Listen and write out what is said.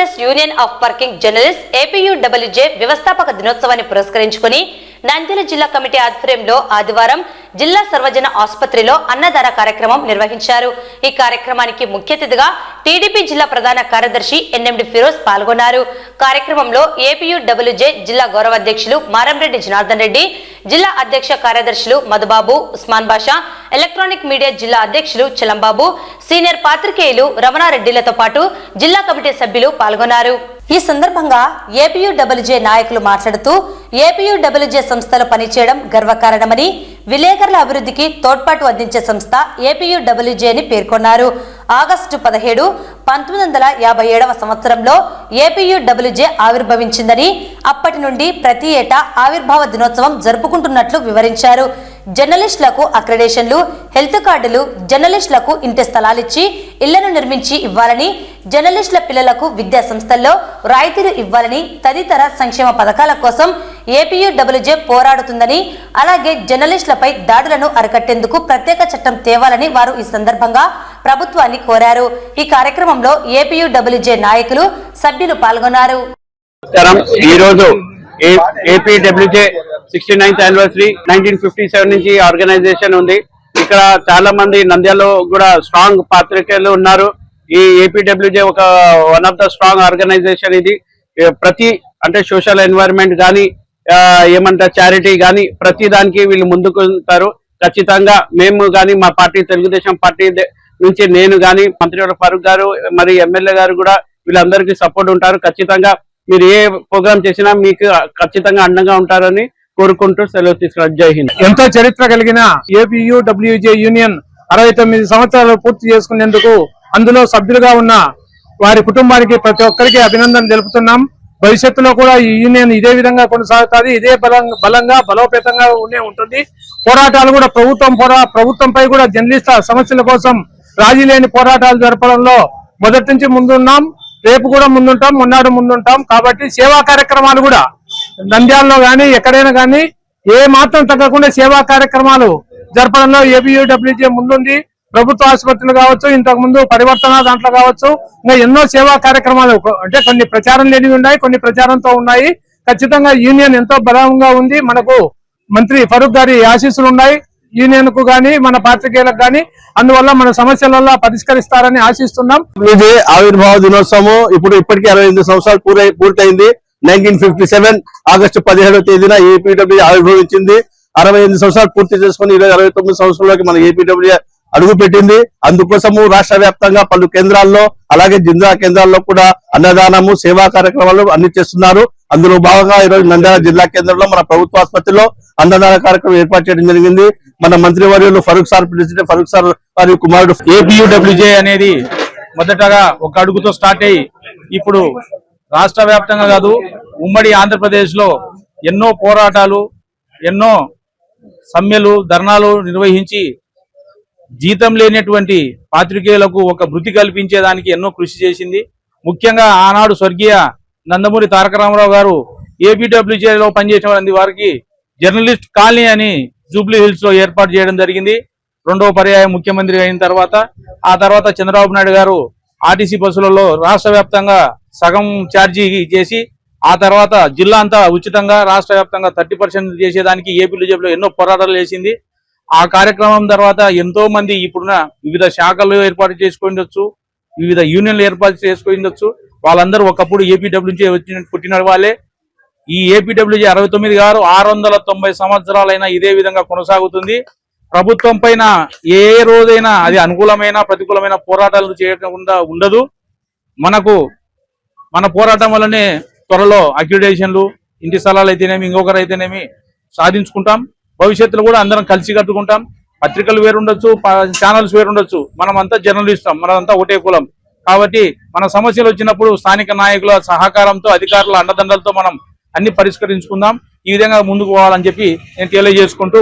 Andhra Pradesh union of working journalist APUWJ వ్యవస్థాపక దినోత్సవాన్ని పురస్కరించుకుని నంద్యాల జిల్లా కమిటీ ఆధ్వర్యంలో ఆదివారం జిల్లా సర్వజన ఆసుపత్రిలో అన్నదాన కార్యక్రమం నిర్వహించారు. ఈ కార్యక్రమానికి ముఖ్య అతిథిగా టీడీపీ జిల్లా ప్రధాన కార్యదర్శి NMD ఫిరోజ్ పాల్గొన్నారు. కార్యక్రమంలో APUWJ జిల్లా గౌరవ అధ్యక్షులు మారంరెడ్డి జనార్దన్ రెడ్డి, జిల్లా అధ్యక్ష కార్యదర్శులు మధుబాబు, ఉస్మాన్ బాషా, ఎలక్ట్రానిక్ మీడియా జిల్లా అధ్యక్షులు చలంబాబు, సీనియర్ పాత్రికేయులు రమణారెడ్డిలతో పాటు జిల్లా కమిటీ సభ్యులు పాల్గొన్నారు. ఈ సందర్భంగా APUWJ నాయకులు మాట్లాడుతూ APUWJ సంస్థలో పనిచేయడం గర్వకారణమని, విలేకరుల అభివృద్ధికి తోడ్పాటు అందించే సంస్థ APUWJ అని పేర్కొన్నారు. ఆగస్టు 17, 1957వ సంవత్సరంలో APUWJ ఆవిర్భవించిందని, అప్పటి నుండి ప్రతి ఏటా ఆవిర్భావ దినోత్సవం జరుపుకుంటున్నట్లు వివరించారు. జర్నలిస్టులకు అక్రెడిటేషన్లు, హెల్త్ కార్డులు, జర్నలిస్టులకు ఇంటి స్థలాలిచ్చి ఇళ్లను నిర్మించి ఇవ్వాలని, జర్నలిస్టుల పిల్లలకు విద్యా సంస్థల్లో రాయితీలు ఇవ్వాలని తదితర సంక్షేమ పథకాల కోసం APUWJ పోరాడుతుందని, అలాగే జర్నలిస్టులపై దాడులను అరికట్టేందుకు ప్రత్యేక చట్టం తేవాలని వారు ఈ సందర్భంగా ప్రభుత్వాన్ని కోరారు. ఈ కార్యక్రమంలో APUWJ నాయకులు, సభ్యులు పాల్గొన్నారు. APUWJ 69th యానివర్సరీ 1957 నుంచి ఆర్గనైజేషన్ ఉంది. ఇక్కడ చాలా మంది నంద్యాలలో కూడా స్ట్రాంగ్ పాత్రికేయులు ఉన్నారు. ఈ APUWJ ఒక one of the strong organization. ఇది ప్రతి అంటే సోషల్ ఎన్వైరన్మెంట్ కానీ ఏమంటారు చారిటీ కానీ ప్రతి దానికి వీళ్ళు ముందుకుంటారు. ఖచ్చితంగా మేము కానీ మా పార్టీ తెలుగుదేశం పార్టీ నుంచి నేను కానీ మంత్రి ఫరూక్ గారు మరి ఎమ్మెల్యే గారు కూడా వీళ్ళందరికీ సపోర్ట్ ఉంటారు. ఖచ్చితంగా మీరు ఏ ప్రోగ్రామ్ చేసినా మీకు ఖచ్చితంగా అండగా ఉంటారని కోరుకుంటూ సెలవు తీసుకున్నారు. జై హింద్. ఎంతో చరిత్ర కలిగిన APUWJ యూనియన్ 69 సంవత్సరాలు పూర్తి చేసుకునేందుకు అందులో సభ్యులుగా ఉన్న వారి కుటుంబానికి ప్రతి ఒక్కరికి అభినందన తెలుపుతున్నాం. భవిష్యత్తులో కూడా ఈ యూనియన్ ఇదే విధంగా కొనసాగుతుంది. ఇదే బలంగా బలోపేతంగా ఉంటుంది. పోరాటాలు కూడా ప్రభుత్వంపై కూడా జర్నలిస్టుల సమస్యల కోసం రాజీ లేని పోరాటాలు జరపడంలో మొదటి నుంచి ముందున్నాం. రేపు కూడా ముందుంటాం, మొన్నాడు ముందుంటాం. కాబట్టి సేవా కార్యక్రమాలు కూడా నంద్యాలలో కానీ ఎక్కడైనా కానీ ఏ మాత్రం తగ్గకుండా సేవా కార్యక్రమాలు జరపడంలో APUWJ ముందుంది. ప్రభుత్వ ఆసుపత్రులు కావచ్చు, ఇంతకు ముందు పరివర్తన దాంట్లో కావచ్చు, ఇంకా ఎన్నో సేవా కార్యక్రమాలు అంటే కొన్ని ప్రచారం లేనివి ఉన్నాయి, కొన్ని ప్రచారంతో ఉన్నాయి. ఖచ్చితంగా యూనియన్ ఎంతో బలంగా ఉంది. మనకు మంత్రి ఫరూక్ గారి ఆశీస్సులు ఉన్నాయి యూనియన్ కు గానీ మన పాత్రికేయులకు గానీ. అందువల్ల మన సమస్యలలో పరిష్కరిస్తారని ఆశిస్తున్నాం. ఇది ఆవిర్భావ దినోత్సవం ఇప్పటికీ 65 సంవత్సరాలు పూర్తయింది. 1957 ఆగస్టు 17వ తేదీన APUWJ ఆవిర్భవించింది. 68 సంవత్సరాలు పూర్తి చేసుకుని 29 సంవత్సరంలోకి మన APUWJ అడుగు పెట్టింది. అందుకోసము రాష్ట్ర వ్యాప్తంగా పలు కేంద్రాల్లో అలాగే జిల్లా కేంద్రాల్లో కూడా అన్నదానము సేవా కార్యక్రమాలు అన్ని చేస్తున్నారు. అందులో భాగంగా ఈరోజు నంద్యాల జిల్లా కేంద్రంలో మన ప్రభుత్వ ఆసుపత్రిలో అన్నదాన కార్యక్రమం ఏర్పాటు చేయడం జరిగింది. మన మంత్రివర్యులు Farooq sir, president Farooq sir వారి కుమారుడు. APUWJ అనేది మొదటగా ఒక అడుగుతో స్టార్ట్ అయ్యి ఇప్పుడు రాష్ట్ర వ్యాప్తంగా కాదు, ఉమ్మడి ఆంధ్రప్రదేశ్ లో ఎన్నో పోరాటాలు, ఎన్నో సమ్మెలు, ధర్నాలు నిర్వహించి జీతం లేనటువంటి పాత్రికేయులకు ఒక వృత్తి కల్పించేదానికి ఎన్నో కృషి చేసింది. ముఖ్యంగా ఆనాడు స్వర్గీయ నందమూరి తారక రామారావు గారు APUWJ లో పనిచేసిన వారికి జర్నలిస్ట్ కాలనీ అని జూబ్లీ హిల్స్ లో ఏర్పాటు చేయడం జరిగింది. రెండవ పర్యాయం ముఖ్యమంత్రి అయిన తర్వాత ఆ తర్వాత చంద్రబాబు నాయుడు గారు RTC బస్సులలో రాష్ట్ర వ్యాప్తంగా సగం ఛార్జీ చేసి ఆ తర్వాత జిల్లా అంతా ఉచితంగా రాష్ట్ర వ్యాప్తంగా 30% చేసేదానికి APUWJ ఎన్నో పోరాటాలు చేసింది. ఆ కార్యక్రమం తర్వాత ఎంతో మంది ఇప్పుడున్న వివిధ శాఖలు ఏర్పాటు చేసుకోవచ్చు, వివిధ యూనియన్లు ఏర్పాటు చేసుకోవచ్చు. వాళ్ళందరూ ఒకప్పుడు APUWJ పుట్టిన వాళ్ళే. ఈ APUWJ 69 గారు 690 సంవత్సరాలైనా ఇదే విధంగా కొనసాగుతుంది. ప్రభుత్వం పైన ఏ రోజైనా అది అనుకూలమైన ప్రతికూలమైన పోరాటాలు చేయకుండా ఉండదు. మన పోరాటం వల్లనే త్వరలో అక్రిడేషన్లు, ఇంటి స్థలాలు అయితేనేమి, ఇంకొకరైతేనేమి సాధించుకుంటాం. భవిష్యత్తులో కూడా అందరం కలిసి కట్టుకుంటాం. పత్రికలు వేరుండొచ్చు, ఛానల్స్ వేరుండొచ్చు, మనమంతా జర్నలిస్టం, మనమంతా ఒకటే కులం. కాబట్టి మన సమస్యలు వచ్చినప్పుడు స్థానిక నాయకుల సహకారంతో, అధికారుల అండదండలతో మనం అన్ని పరిష్కరించుకుందాం. ఈ విధంగా ముందుకు పోవాలని చెప్పి నేను తెలియజేసుకుంటూ